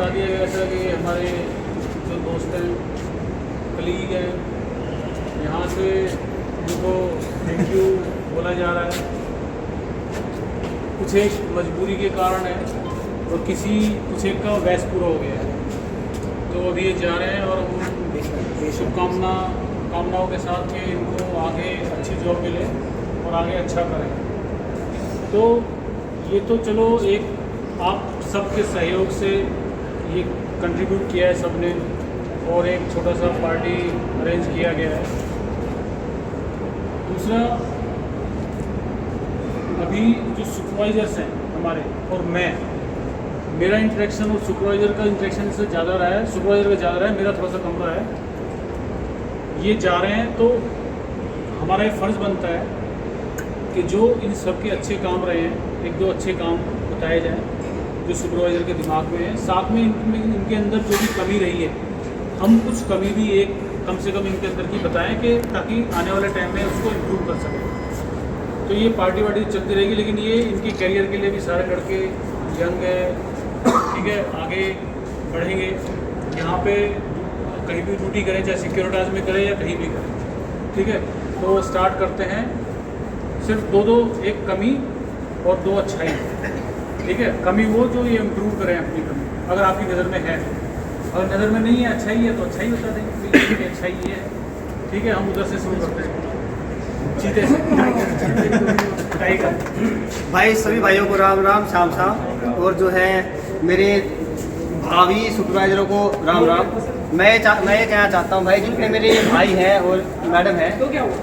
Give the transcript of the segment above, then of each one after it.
बता दिया गया था कि हमारे जो दोस्त हैं, कलीग हैं, यहाँ से उनको थैंक यू बोला जा रहा है। कुछ एक मजबूरी के कारण है और कुछ एक का वैस पूरा हो गया है, तो अभी ये जा रहे हैं और हम कामनाओं के साथ कि इनको आगे अच्छी जॉब मिले और आगे अच्छा करें। तो ये तो चलो एक आप सबके सहयोग से ये कंट्रीब्यूट किया है सबने, और एक छोटा सा पार्टी अरेंज किया गया है। दूसरा, अभी जो सुपरवाइजर्स हैं हमारे और मेरा इंटरेक्शन और सुपरवाइज़र का इंटरेक्शन से ज़्यादा रहा है, सुपरवाइज़र का ज़्यादा रहा है, मेरा थोड़ा सा कम रहा है। ये जा रहे हैं तो हमारा ये फ़र्ज़ बनता है कि जो इन सब के अच्छे काम रहे हैं, एक दो अच्छे काम बताए जाएं जो सुपरवाइज़र के दिमाग में है। साथ में इनके अंदर जो भी कमी रही है, हम कुछ कमी भी एक कम से कम इनके अंदर की बताएं कि ताकि आने वाले टाइम में उसको इम्प्रूव कर सकें। तो ये पार्टी वार्टी चलती रहेगी, लेकिन ये इनके करियर के लिए भी सारे लड़के यंग है, ठीक है, आगे बढ़ेंगे। यहाँ पे कहीं भी ड्यूटी करें, चाहे सिक्योरिटाज में करें या कहीं भी करें, ठीक है। तो स्टार्ट करते हैं, सिर्फ दो एक कमी और दो अच्छाई, ठीक है। कमी वो जो ये इम्प्रूव करें अपनी कमी, अगर आपकी नज़र में है, अगर नज़र में नहीं है, अच्छाई है तो अच्छाई बता देंगे कि अच्छाई ये है, ठीक है। हम उधर से शुरू करते हैं, चीते से टाइगर। भाई सभी भाइयों को राम राम, शाम शाम। और जो है मेरे भावी सुपरवाइजरों को राम राम। मैं ये कहना चाहता हूँ भाई, जिनके मेरे भाई हैं और मैडम है, तो क्या हुआ,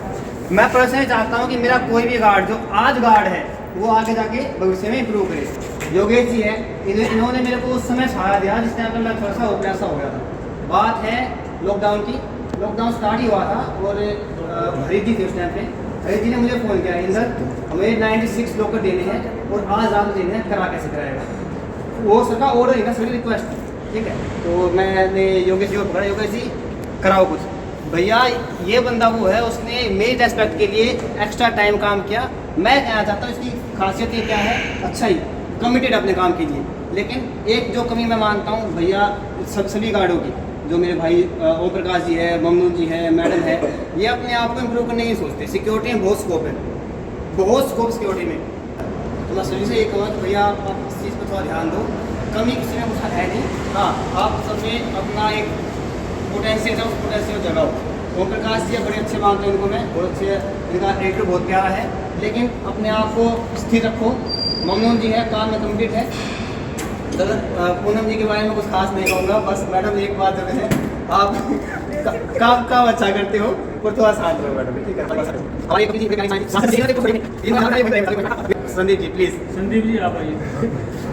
मैं पर्सनली चाहता हूँ कि मेरा कोई भी गार्ड जो आज गार्ड है वो आगे जाके भविष्य में इंप्रूव करे। योगेश जी है, इन्होंने मेरे को उस समय सहारा दिया जिस टाइम पर मैं थोड़ा सा ओपनैसा हो गया था। बात है लॉकडाउन की, लॉकडाउन स्टार्ट ही हुआ था और हरीश जी थे उस टाइम पे। हरीश जी ने मुझे फ़ोन किया, इंदर हमें 96 लॉकर देने हैं और आज रात देने हैं, करा कैसे कराएगा। वो सर का ऑर्डर ही था, सर रिक्वेस्ट थी, ठीक है। तो मैंने योगेश जी को पकड़ा, योगेश जी कराओ कुछ। भैया ये बंदा वो है, उसने मेरी रेस्पेक्ट के लिए एक्स्ट्रा टाइम काम किया। मैं कहना चाहता हूँ इसकी खासियत ये क्या है, अच्छा ही कमिटेड अपने काम के लिए। लेकिन एक जो कमी मैं मानता हूँ भैया सभी गार्डों की, जो मेरे भाई ओम प्रकाश जी है, ममनून जी है, मैडम है, ये अपने आप को इम्प्रूव करने की सोचते। सिक्योरिटी में बहुत स्कोप है, बहुत स्कोप सिक्योरिटी में। तो मैं सभी से ये कहूँगा कि भैया आप इस चीज़ पर थोड़ा ध्यान दो। कमी किसी में कुछ है नहीं, हाँ आप सब में अपना एक पोटेंशियल है, उस पोटेंशियल जगाओ। ओम प्रकाश जी बड़े अच्छे मानते हैं इनको, मैं बहुत अच्छे, इनका एडिटर बहुत प्यारा है, लेकिन अपने आप को स्थिर रखो। ममनून जी है, काम में कम्प्लीट है। पूनम जी के बारे में कुछ खास नहीं कहूँगा, बस मैडम एक बात जो है, आप काम अच्छा करते हो और थोड़ा शांत रहो मैडम, ठीक है। संदीप जी प्लीज़। संदीप जी आप आइए।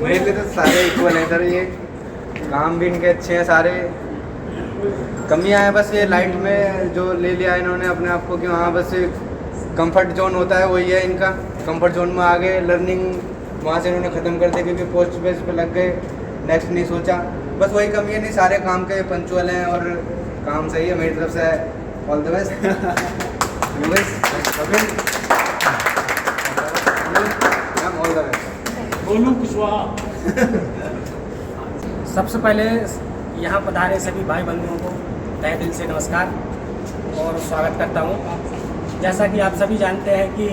मेरे लिए तो सारे इक्वल हैं सर, ये काम भी इनके अच्छे हैं सारे। कमियां हैं बस ये लाइट में जो ले लिया इन्होंने अपने आप को, कि वहाँ बस कंफर्ट जोन होता है, वही है इनका। कंफर्ट जोन में आ गए, लर्निंग वहाँ से इन्होंने ख़त्म कर दिया क्योंकि पोस्ट बेस पे लग गए, नेक्स्ट नहीं सोचा। बस वही कमी है, नहीं सारे काम के पंचुअल हैं और काम सही है। मेरी तरफ से all the best. All the best. बोलूँ कुशवाहा। सबसे पहले यहाँ पधारे सभी भाई बंधुओं को तहे दिल से नमस्कार और स्वागत करता हूँ। जैसा कि आप सभी जानते हैं कि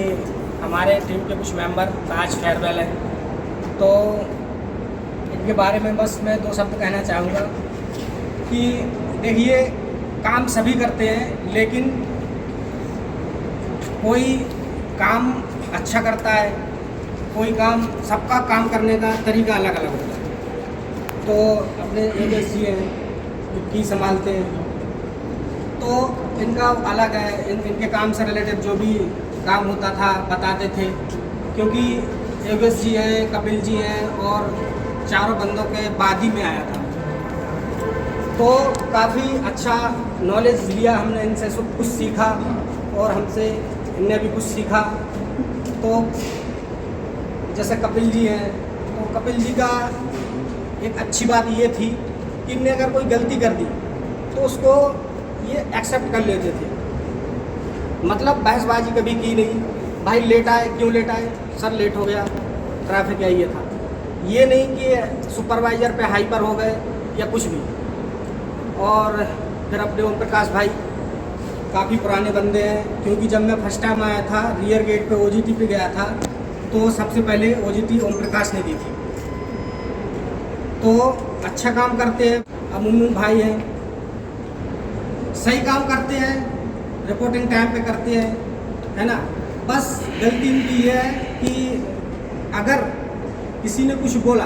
हमारे टीम के कुछ मेंबर आज फेयरवेल है, तो इनके बारे में बस मैं दो शब्द कहना चाहूँगा कि देखिए काम सभी करते हैं, लेकिन कोई काम अच्छा करता है, कोई काम, सबका काम करने का तरीका अलग अलग होता है। तो अपने योगेश जी हैं जो की संभालते हैं, तो इनका अलग है, इनके काम से रिलेटेड जो भी काम होता था बताते थे, क्योंकि योगेश जी हैं, कपिल जी हैं और चारों बंदों के बाद ही में आया था। तो काफ़ी अच्छा नॉलेज लिया हमने इनसे, सब कुछ सीखा और हमसे इनने भी कुछ सीखा। तो जैसे कपिल जी हैं, तो कपिल जी का एक अच्छी बात ये थी कि इनने अगर कोई गलती कर दी तो उसको ये एक्सेप्ट कर लेते थे, मतलब बहसबाजी कभी की नहीं। भाई लेट आए, क्यों लेट आए, सर लेट हो गया, ट्रैफिक है, ये था। ये नहीं कि सुपरवाइज़र पे हाइपर हो गए या कुछ भी। और फिर अपने ओम प्रकाश भाई काफ़ी पुराने बंदे हैं, क्योंकि जब मैं फर्स्ट टाइम आया था रियर गेट पे OGT पे गया था तो सबसे पहले OGT ओम प्रकाश ने दी थी। तो अच्छा काम करते हैं। अब मुन्नू भाई हैं, सही काम करते हैं, रिपोर्टिंग टाइम पे करते हैं, है ना। बस गलती इनकी ये है कि अगर किसी ने कुछ बोला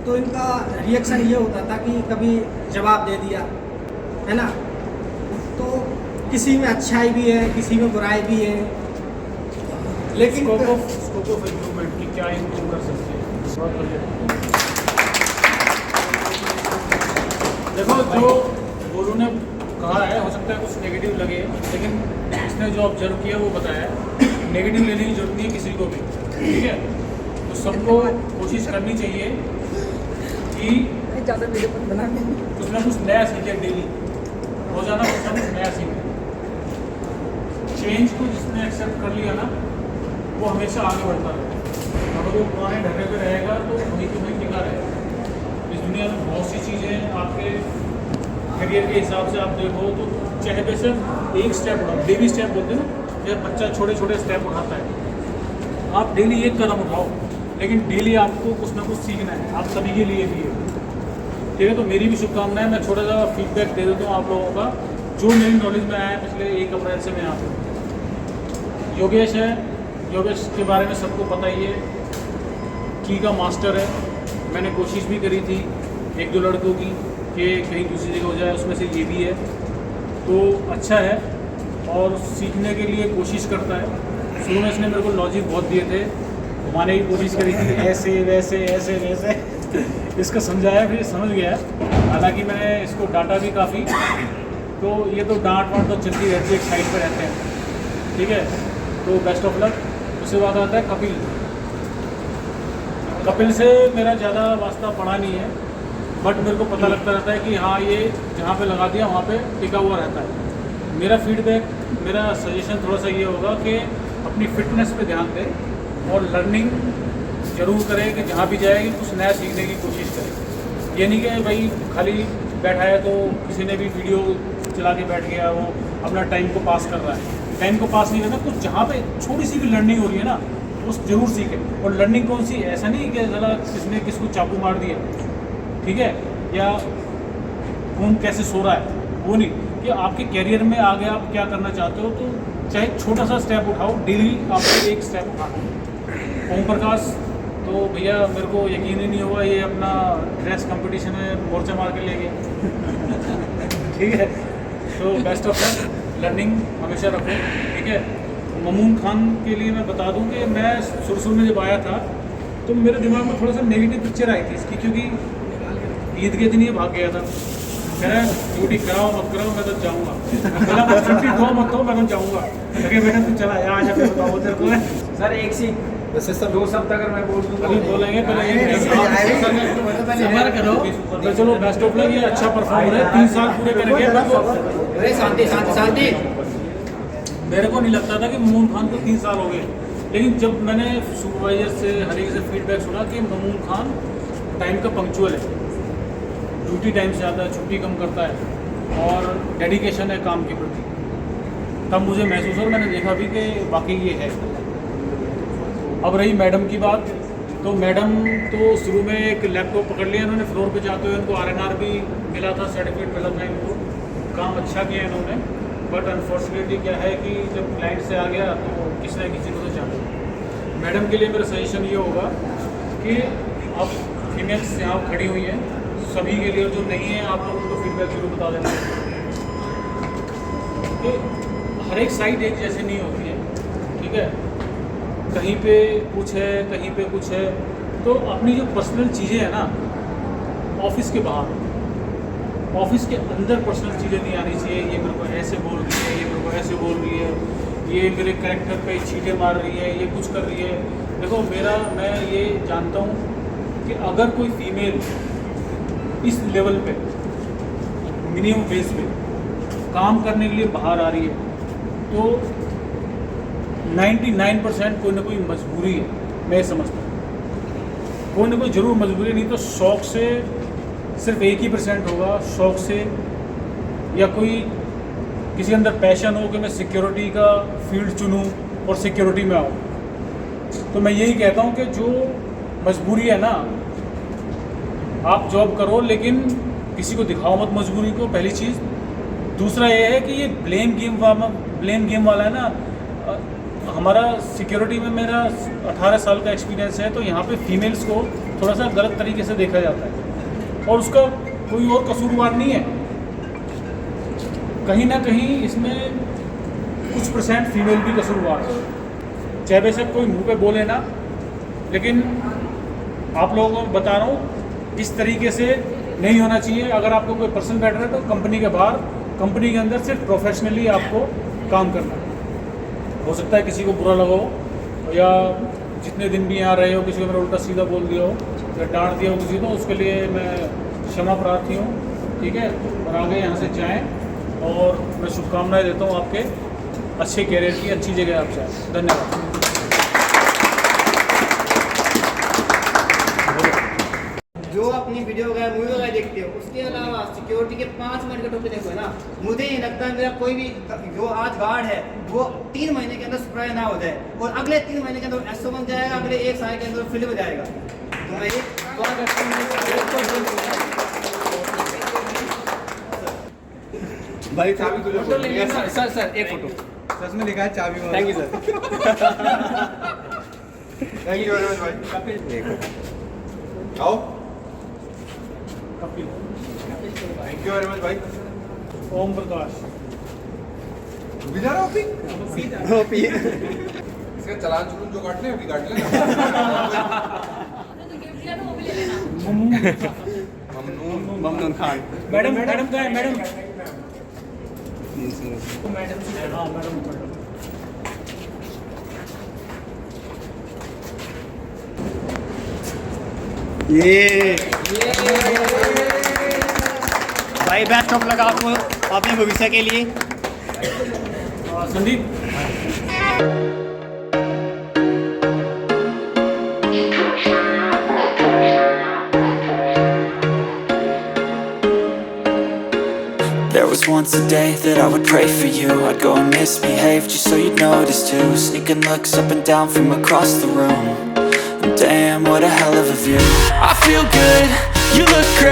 तो इनका रिएक्शन ये होता था कि कभी जवाब दे दिया, है ना। तो किसी में अच्छाई भी है, किसी में बुराई भी है, लेकिन स्कोप ऑफ इम्प्रूवमेंट की क्या इम्प्रूव कर सकते हैं। बहुत बढ़िया। देखो जो गोलू ने कहा है, हो सकता है कुछ नेगेटिव लगे, लेकिन इसने जो ऑब्जर्व किया वो बताया। नेगेटिव लेने की जरूरत नहीं है किसी को भी, ठीक है। तो सबको कोशिश करनी चाहिए कि कुछ ना कुछ नया सीखे डेली, रोजाना कुछ ना कुछ नया सीखे। चेंज को जिसने एक्सेप्ट कर लिया ना वो हमेशा आगे बढ़ता रहेगा। अगर वो पुराने ढर्रे पे रहेगा तो वहीं तो वहीं टिका रहेगा। इस दुनिया में बहुत सी चीज़ें आपके करियर के हिसाब से आप देखो तो चाहे बेशक एक स्टेप उठाओ, बेबी स्टेप बोलते हैं ना, जब बच्चा छोटे छोटे स्टेप उठाता है, आप डेली एक कदम उठाओ, लेकिन डेली आपको कुछ ना कुछ सीखना है। आप सभी के लिए भी है, ठीक है। तो मेरी भी शुभकामनाएं। मैं छोटा सा फीडबैक दे देता हूँ आप लोगों का, जो मेरी नॉलेज में आया है पिछले 1 अप्रैल से मैं यहाँ पर। योगेश है, योगेश के बारे में सबको पता ही है, की का मास्टर है। मैंने कोशिश भी करी थी 1-2 लड़कों की कि कहीं दूसरी जगह हो जाए, उसमें से ये भी है। तो अच्छा है और सीखने के लिए कोशिश करता है। शुरू में इसने मेरे को लॉजिक बहुत दिए थे, घुमाने की कोशिश करी थी, ऐसे वैसे ऐसे वैसे इसको समझाया, फिर समझ गया। हालांकि मैंने इसको डांटा भी काफ़ी। तो ये तो डांट वाट तो चलती रहती है, एक साइड पर रहते हैं, ठीक है। तो बेस्ट ऑफ लक। उसके बाद आता है कपिल। कपिल से मेरा ज़्यादा वास्ता पड़ा नहीं है, बट मेरे को पता लगता रहता है कि हाँ ये जहाँ पे लगा दिया वहाँ पे टिका हुआ रहता है। मेरा फीडबैक, मेरा सजेशन थोड़ा सा ये होगा कि अपनी फिटनेस पे ध्यान दें और लर्निंग जरूर करें कि जहाँ भी जाएगी कुछ नया सीखने की कोशिश करें। ये नहीं कि भाई खाली बैठा है तो किसी ने भी वीडियो चला के बैठ गया, वो अपना टाइम को पास कर रहा है। टाइम को पास नहीं करना, कुछ जहाँ पे छोटी सी भी लर्निंग हो रही है ना वो जरूर सीखें। और लर्निंग कौन सी, ऐसा नहीं कि ज़रा किसने किसको चाकू मार दिया, ठीक है, या खून कैसे सो रहा है, वो नहीं। कि आपके कैरियर में आगे आप क्या करना चाहते हो, तो चाहे छोटा सा स्टेप उठाओ, डेली आपको एक स्टेप उठाना। ओम प्रकाश तो भैया मेरे को यकीन ही नहीं हुआ ये अपना ड्रेस कंपटीशन में मोर्चा मार के ले गए ठीक है। तो बेस्ट ऑफ लक, लर्निंग हमेशा रखो, ठीक है। ममून खान के लिए मैं बता दूं कि मैं शुरू में जब आया था तो मेरे दिमाग में थोड़ा सा नेगेटिव पिक्चर आई थी इसकी, क्योंकि ईद के दिन ये भाग गया था। कह रहा है ड्यूटी कराओ मत कराओ मैं तो जाऊँगा, बोला छुट्टी दो मत दो मैं तो जाऊँगा। लगे बेटा तू चला आ जा, बताओ तेरे को है सर एक सी वैसे सर 2 शब्द अगर मैं बोल दूँ अभी बोलेंगे करो। तो चलो बेस्ट ऑफ लक, ये अच्छा परफॉर्म है, 3 साल पूरे करेंगे। अरे शांति शांति शांति। मेरे को नहीं लगता था कि ममून खान को 3 साल हो गए, लेकिन जब मैंने सुपरवाइजर से हर एक से फीडबैक सुना कि ममून खान टाइम का पंक्चुअल है, ड्यूटी टाइम से आता है, छुट्टी कम करता है और डेडिकेशन है काम के प्रति, तब मुझे महसूस हो और मैंने देखा भी कि वाकई ये है। अब रही मैडम की बात, तो मैडम तो शुरू में एक लैपटॉप पकड़ लिया इन्होंने, फ्लोर पे जाते हुए इनको RNR भी मिला था, सर्टिफिकेट मिला था इनको, काम अच्छा किया इन्होंने। बट अनफॉर्चुनेटली क्या है कि जब क्लाइंट से आ गया तो किसी न किसी को तो जाना। मैडम के लिए मेरा सजेशन ये होगा कि अब फीमेल्स यहाँ खड़ी हुई हैं, सभी के लिए, जो नहीं है आप लोग उनको फीडबैक जरूर बता देना कि हर एक साइड एक जैसे नहीं होती है, ठीक है। कहीं पे कुछ है, कहीं पे कुछ है, तो अपनी जो पर्सनल चीज़ें हैं ना, ऑफिस के बाहर, ऑफिस के अंदर पर्सनल चीज़ें नहीं आनी चाहिए। ये मेरे को ऐसे बोल रही है, ये मेरे को ऐसे बोल रही है, ये मेरे कैरेक्टर पे छींटे मार रही है, ये कुछ कर रही है। देखो मैं ये जानता हूँ कि अगर कोई फीमेल इस लेवल पे मिनिमम बेस पे काम करने के लिए बाहर आ रही है तो 99% कोई ना कोई मजबूरी है, मैं समझता हूँ। कोई ना कोई ज़रूर मजबूरी, नहीं तो शौक से सिर्फ 1% होगा शौक से, या कोई किसी अंदर पैशन हो कि मैं सिक्योरिटी का फील्ड चुनूं और सिक्योरिटी में आऊँ। तो मैं यही कहता हूँ कि जो मजबूरी है ना, आप जॉब करो लेकिन किसी को दिखाओ मत मजबूरी को, पहली चीज़। दूसरा ये है कि ये ब्लेम गेम वाला है ना। हमारा सिक्योरिटी में मेरा 18 साल का एक्सपीरियंस है, तो यहाँ पे फीमेल्स को थोड़ा सा गलत तरीके से देखा जाता है, और उसका कोई और कसूरवार नहीं है। कहीं ना कहीं इसमें कुछ परसेंट फीमेल भी कसूरवार है, चाहे बेशक कोई मुंह पे बोले ना, लेकिन आप लोगों को बता रहा हूँ इस तरीके से नहीं होना चाहिए। अगर आपको कोई पर्सन मैटर है तो कंपनी के बाहर, कंपनी के अंदर सिर्फ प्रोफेशनली आपको काम करना है। हो सकता है किसी को बुरा लगा हो, या जितने दिन भी यहाँ रहे हो किसी को मेरा उल्टा सीधा बोल दिया हो या डांट दिया हो किसी को, उसके लिए मैं क्षमा प्रार्थी हूँ, ठीक है। और आगे यहाँ से जाएं, और मैं शुभकामनाएं देता हूँ आपके अच्छे कैरियर की, अच्छी जगह आप जाएँ। धन्यवाद। जो अपनी वीडियो वगैरह मूवी वगैरह देखते हो, उसके अलावा सिक्योरिटी के 5 मिनट का टॉपिक देखो है ना, मुझे नहीं लगता है मेरा कोई भी जो आज गार्ड है वो 3 महीने के अंदर सुपरवाइजर ना हो जाए, और अगले 3 महीने के अंदर एसओ बन जाएगा, अगले 1 साल के अंदर फील्ड में जाएगा। तो मैं ये दुआ करता हूं भाई चाबी सर एक फोटो सच में लिखा है चाबी। Thank you sir. Thank you very much भाई। आओ, Kapil, thank you very much भाई। ओम प्रकाश, बिना रॉपी इसका चलान चुन जो काटने अभी काट लेना। ममनून खान। मैडम कहाँ है मैडम? हाँ मैडम। ये भाई बेस्ट ऑफ लक आपको अपने भविष्य के लिए। Sandeep, There was once a day that I would pray for you. I'd go and misbehave just so you'd notice too. Sneaking looks up and down from across the room. And damn, what a hell of a view. I feel good, you look great.